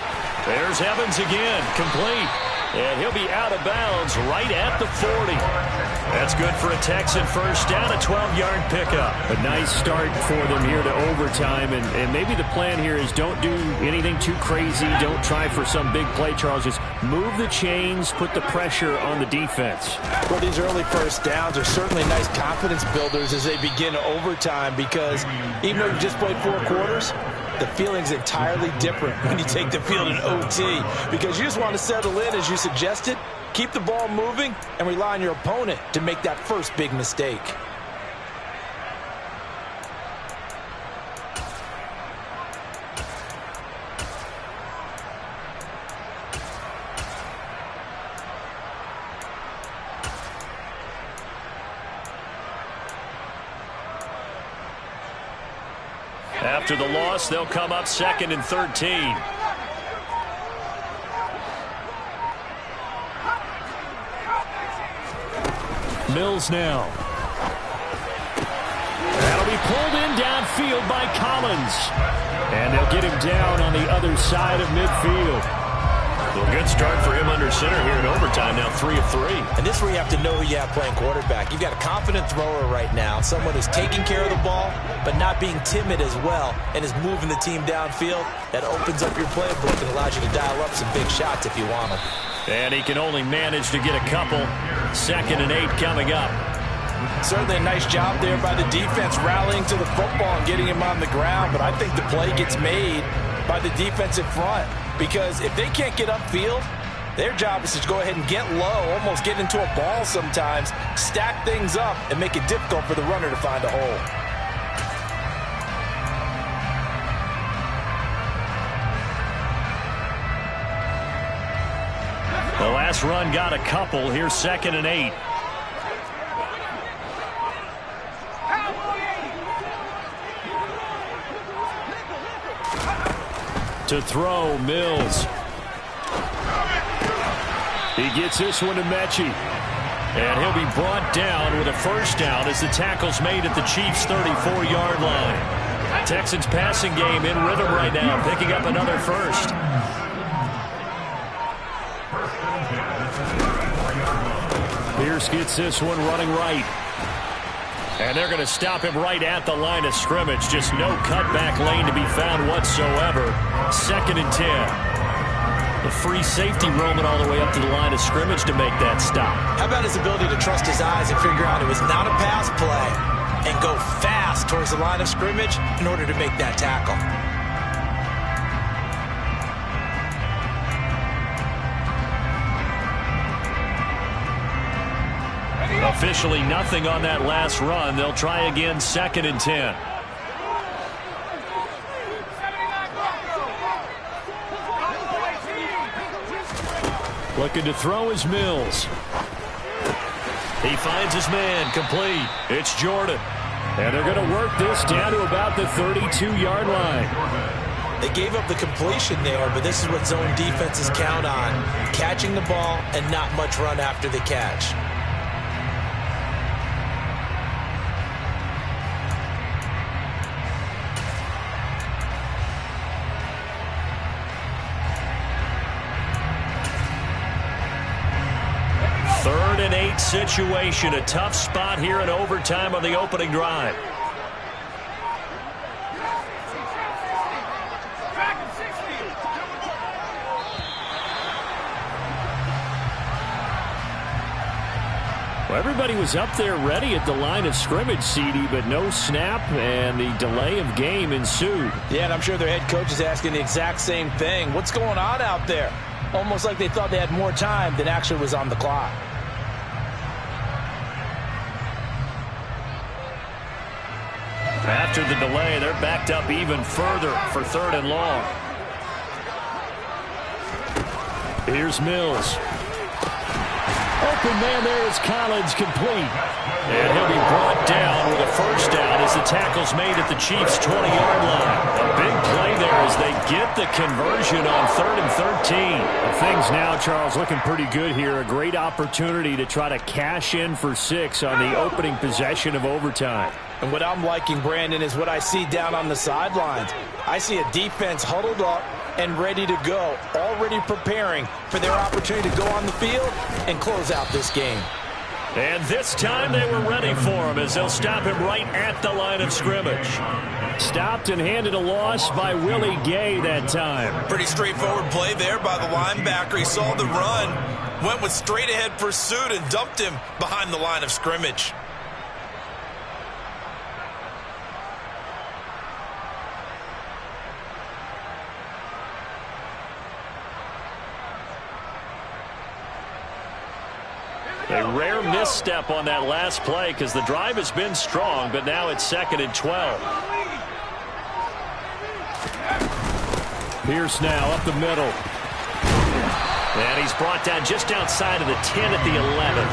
There's Evans again, complete. And he'll be out of bounds right at the 40. That's good for a Texan first down, a 12-yard pickup. A nice start for them here to overtime, and maybe the plan here is don't do anything too crazy. Don't try for some big play, Charles. Just move the chains, put the pressure on the defense. Well, these early first downs are certainly nice confidence builders as they begin overtime, because even though you just played 4 quarters, the feeling's entirely different when you take the field in OT, because you just want to settle in, as you suggested, keep the ball moving, and rely on your opponent to make that first big mistake. After the loss, they'll come up 2nd and 13. Mills now. That'll be pulled in downfield by Collins. And they'll get him down on the other side of midfield. Well, good start for him under center here in overtime, now 3 of 3. And this is where you have to know who you have playing quarterback. You've got a confident thrower right now, someone who's taking care of the ball, but not being timid as well, and is moving the team downfield. That opens up your playbook and allows you to dial up some big shots if you want them. And he can only manage to get a couple. 2nd and 8 coming up. Certainly a nice job there by the defense rallying to the football and getting him on the ground, but I think the play gets made by the defensive front, because if they can't get upfield, their job is to go ahead and get low, almost get into a ball sometimes, stack things up, and make it difficult for the runner to find a hole. The last run got a couple. Here's 2nd and 8. To throw, Mills. He gets this one to Mechie. And he'll be brought down with a first down as the tackle's made at the Chiefs' 34-yard line. Texans passing game in rhythm right now, picking up another first. Pierce gets this one running right. And they're going to stop him right at the line of scrimmage. Just no cutback lane to be found whatsoever. 2nd and 10. The free safety roaming all the way up to the line of scrimmage to make that stop. How about his ability to trust his eyes and figure out it was not a pass play and go fast towards the line of scrimmage in order to make that tackle? Officially nothing on that last run. They'll try again, 2nd and 10. Looking to throw is Mills. He finds his man, complete. It's Jordan. And they're going to work this down to about the 32-yard line. They gave up the completion there, but this is what zone defenses count on. Catching the ball and not much run after the catch. Third and 8 situation. A tough spot here in overtime on the opening drive. Well, everybody was up there ready at the line of scrimmage, CD, but no snap, and the delay of game ensued. Yeah, and I'm sure their head coach is asking the exact same thing. What's going on out there? Almost like they thought they had more time than actually was on the clock. After the delay, they're backed up even further for 3rd and long. Here's Mills. Open man there is Collins, complete. And he'll be brought down with a first down as the tackle's made at the Chiefs' 20-yard line. A big play there as they get the conversion on 3rd and 13. Things now, Charles, looking pretty good here. A great opportunity to try to cash in for 6 on the opening possession of overtime. And what I'm liking, Brandon, is what I see down on the sidelines. I see a defense huddled up, and ready to go, already preparing for their opportunity to go on the field and close out this game. And this time they were ready for him as they'll stop him right at the line of scrimmage. Stopped and handed a loss by Willie Gay that time. Pretty straightforward play there by the linebacker. He saw the run, went with straight-ahead pursuit, and dumped him behind the line of scrimmage. A rare misstep on that last play because the drive has been strong, but now it's 2nd and 12. Pierce now up the middle. And he's brought down just outside of the 10 at the 11.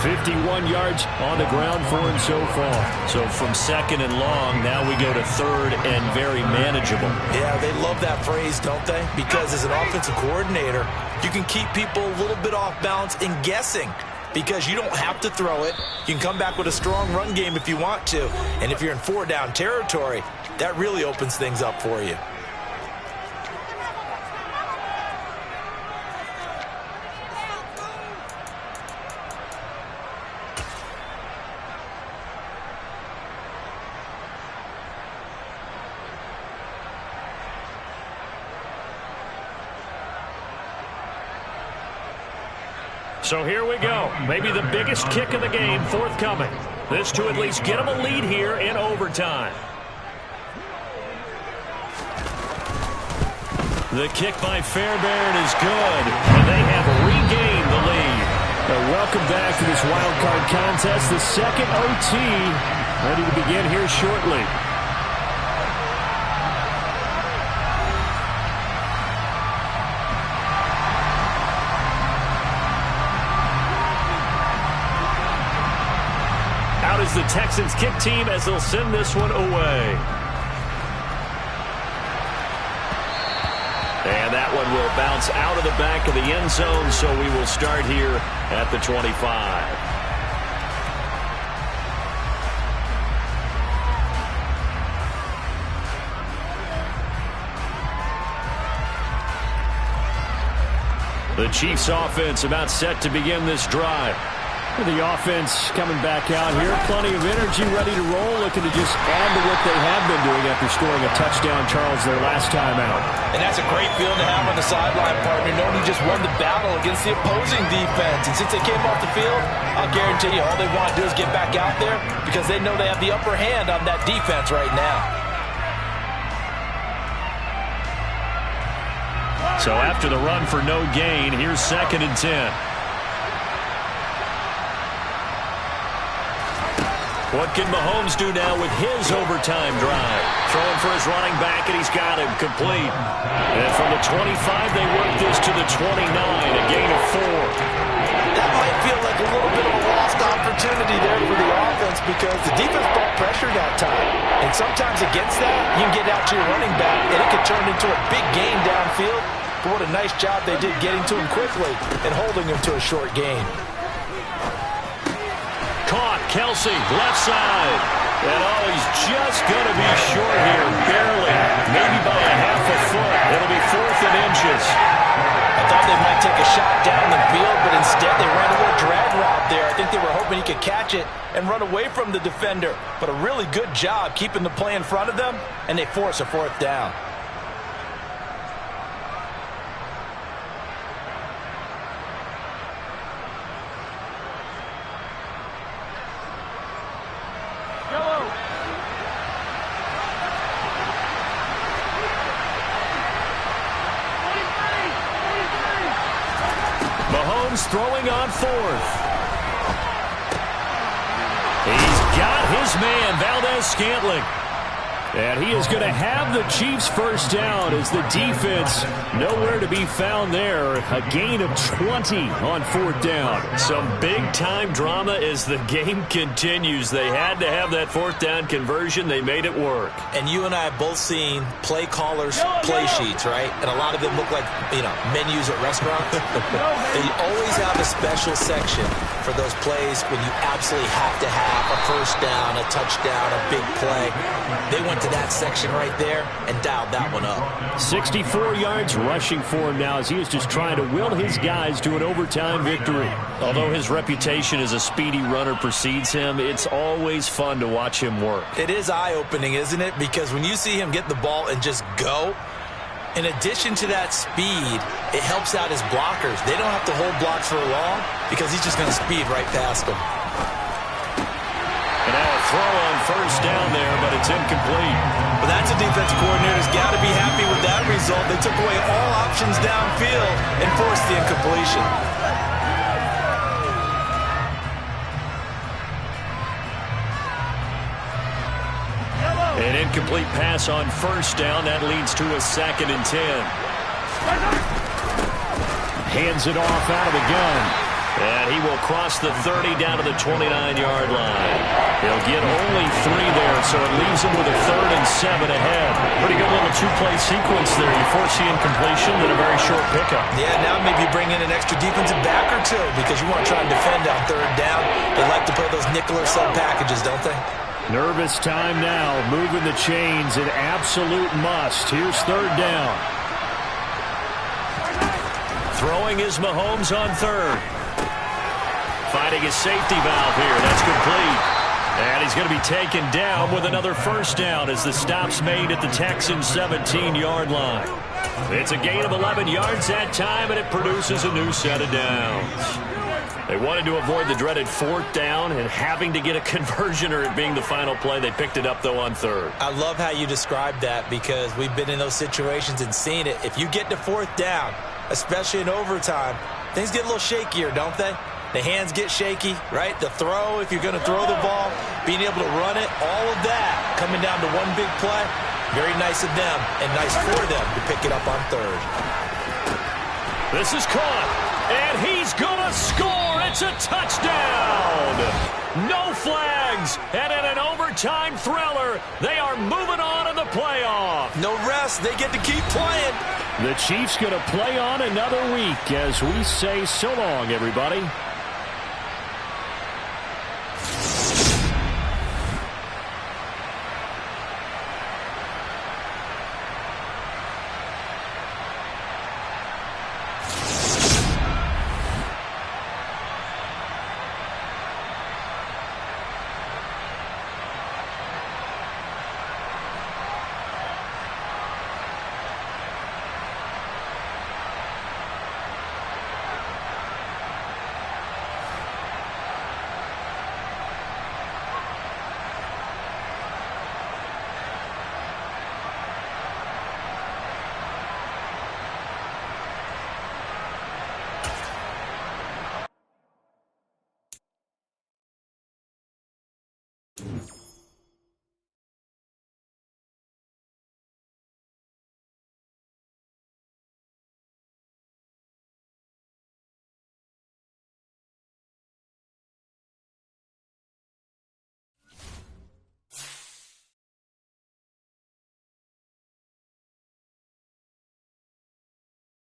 51 yards on the ground for him so far. So from 2nd and long, now we go to 3rd and very manageable. Yeah, they love that phrase, don't they? Because as an offensive coordinator, you can keep people a little bit off balance and guessing because you don't have to throw it. You can come back with a strong run game if you want to. And if you're in 4-down territory, that really opens things up for you. So here we go. Maybe the biggest kick of the game forthcoming. This to at least get them a lead here in overtime. The kick by Fairbairn is good, and they have regained the lead. Welcome back to this wild card contest. The second OT ready to begin here shortly. Is the Texans kick team as they'll send this one away. And that one will bounce out of the back of the end zone, so we will start here at the 25. The Chiefs offense about set to begin this drive. The offense coming back out here. Plenty of energy, ready to roll, looking to just add to what they have been doing after scoring a touchdown, Charles, their last time out. And that's a great feeling to have on the sideline, partner, knowing you just won the battle against the opposing defense. And since they came off the field, I'll guarantee you all they want to do is get back out there because they know they have the upper hand on that defense right now. So after the run for no gain, here's 2nd and 10. What can Mahomes do now with his overtime drive? Throwing for his running back, and he's got him complete. And from the 25, they work this to the 29, a gain of 4. That might feel like a little bit of a lost opportunity there for the offense because the defense brought pressure that time. And sometimes against that, you can get out to your running back, and it could turn into a big gain downfield. But what a nice job they did getting to him quickly and holding him to a short gain. Caught, Kelsey, left side. And oh, he's just going to be short here, barely. Maybe by a half a foot. It'll be 4th and inches. I thought they might take a shot down the field, but instead they ran a little drag route there. I think they were hoping he could catch it and run away from the defender. But a really good job keeping the play in front of them, and they force a 4th down. Throwing on 4th. He's got his man, Valdez-Scantling. And he is going to have the Chiefs first down as the defense nowhere to be found there. A gain of 20 on 4th down. Some big-time drama as the game continues. They had to have that 4th down conversion. They made it work. And you and I have both seen play callers' play sheets, right? And a lot of them look like, menus at restaurants. They always have a special section for those plays when you absolutely have to have a first down, a touchdown, a big play. They went into that section right there and dialed that one up. 64 yards rushing for him now as he is just trying to will his guys to an overtime victory. Although his reputation as a speedy runner precedes him, it's always fun to watch him work. It is eye-opening, isn't it? Because when you see him get the ball and just go, in addition to that speed, it helps out his blockers. They don't have to hold blocks for long because he's just going to speed right past them. And now a throw on first down there, but it's incomplete. But that's a defensive coordinator's got to be happy with that result. They took away all options downfield and forced the incompletion. An incomplete pass on first down. That leads to a 2nd and 10. Hands it off out of the gun. And he will cross the 30 down to the 29-yard line. He'll get only 3 there, so it leaves him with a 3rd and 7 ahead. Pretty good little two-play sequence there. You force the incompletion, then a very short pickup. Yeah, now maybe bring in an extra defensive back or two because you want to try and defend on 3rd down. They like to play those nickel or sub packages, don't they? Nervous time now, moving the chains, an absolute must. Here's 3rd down. Throwing is Mahomes on 3rd. Finding his safety valve here. That's complete. And he's going to be taken down with another first down as the stop's made at the Texans' 17-yard line. It's a gain of 11 yards that time, and it produces a new set of downs. They wanted to avoid the dreaded 4th down and having to get a conversion or it being the final play. They picked it up, though, on 3rd. I love how you described that because we've been in those situations and seen it. If you get to 4th down, especially in overtime, things get a little shakier, don't they? The hands get shaky, right? The throw, if you're going to throw the ball, being able to run it, all of that coming down to one big play. Very nice of them and nice for them to pick it up on 3rd. This is caught, and he's going to score. It's a touchdown. No flags, and in an overtime thriller, they are moving on in the playoff. No rest. They get to keep playing. The Chiefs going to play on another week as we say so long, everybody.